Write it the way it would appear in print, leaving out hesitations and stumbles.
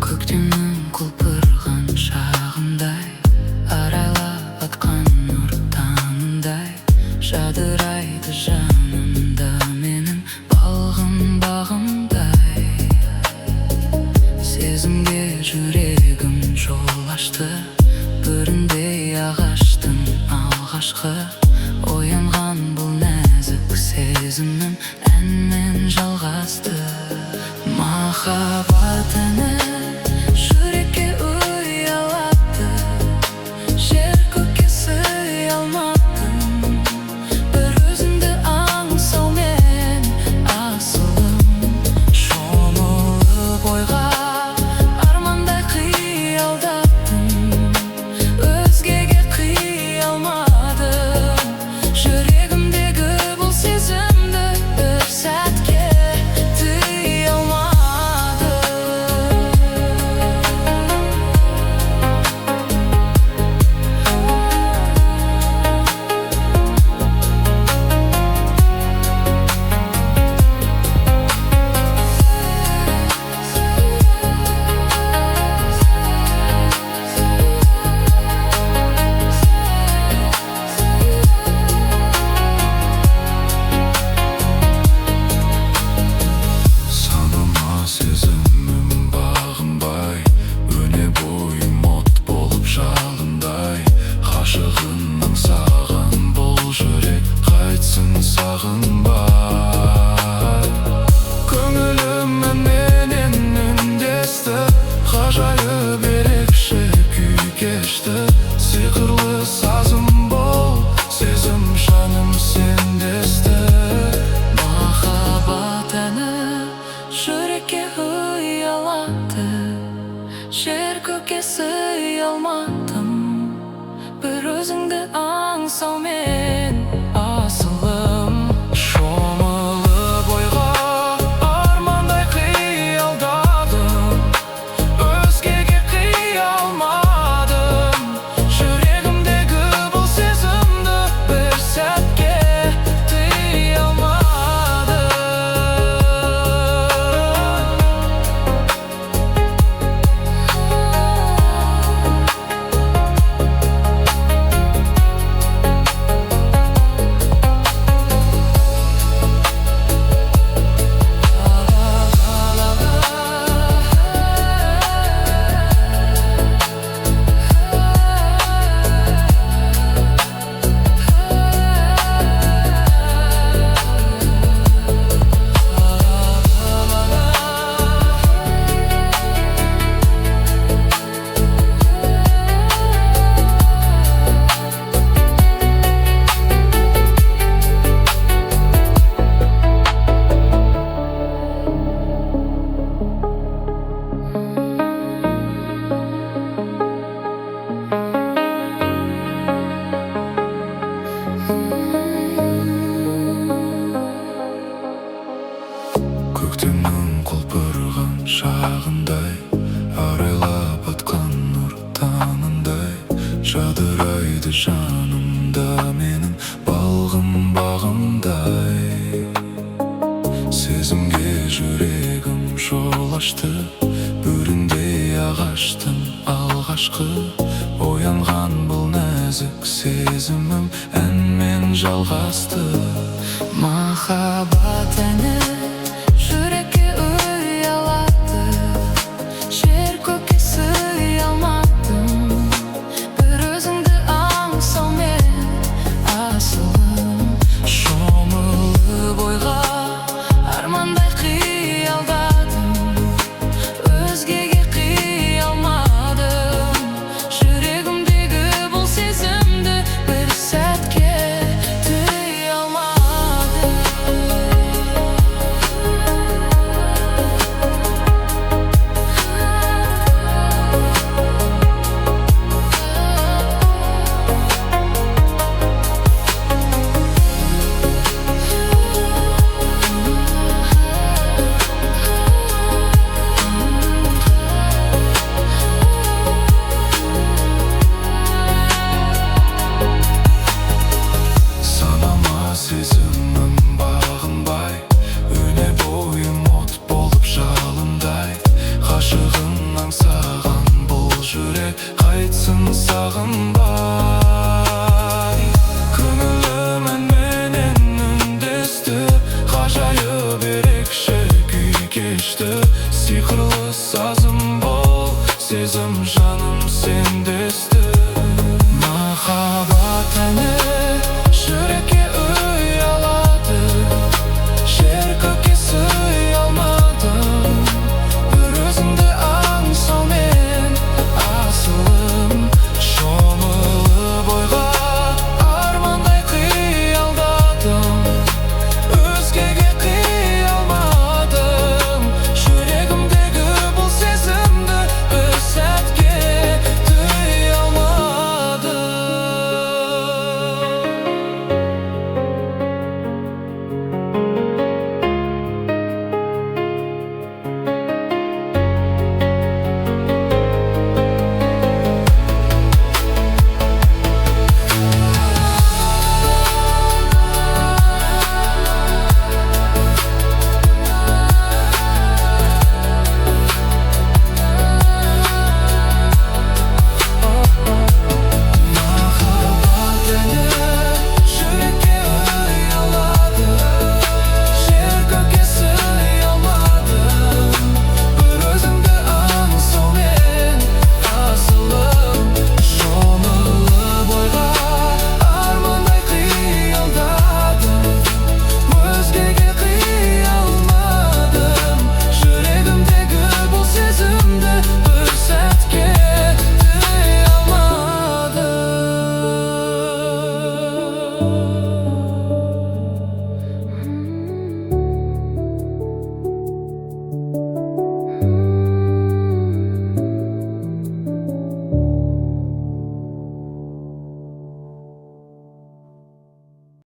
Көктемнің құлпырған шағындай, арайлап атқан нұр таңындай, жадырайды жанымда менің балғын бағымдай. Сезімге жүрегім жол ашты, бүріндей ағаштың алғашқы. Оянған бұл нәзік сезімім әнмен жалғасты. Махаббат әні жүрекке ұялатты, жер көкке сыя алмадым. Бір өзіңді аңсаумен асылым, шомылып ойға армандай қиялдаттым. Өзгеге қия алмадым, жүрегімдегі бұл сезімді бір сәтке тыя алмадым. Санама сезімім бағынбай, өне бойым от болып жалындай. Ғашығымның саған бұл жүрек қайтсын сағынбай. Көңіліммен менен үндесті, ғажайып ерекше күй кешті. Сиқырлы сазым бол, сезім жаным сендесті. Махаббат әні жүрекке ұялатты, жер көкке сыя алмадым. Бір өзіңді аңсаумен асылым, шомылып ойға армандай қиялдадым. Өзгеге қия алмадым, жүрегімдегі бұл сезімді бір сәтке тыя алмадым. Көктемнің құлпырған шағындай, арайлап атқан нұр таңындай, жадырайды жанымда менің балғын бағымдай. Сезімге жүрегім жол ашты, бүріндей ағаштың алғашқы. Оянған бұл нәзік сезімім әнмен жалғасты. Махаббат әні жүрекке ұялатты, жер көкке сыя алмадым. Бір өзіңді аңсаумен асылым, шомылып ойға армандай қиялдадым. Өзгеге қия алмадым, жүрегімдегі бұл сезімді бір сәтке тыя алмадым. сағынбай Көңілімен менен үндесті Ғажайып ерекше күй кешті Сиқырлы сазым бол, сезім жаным сендесті Махаббат әні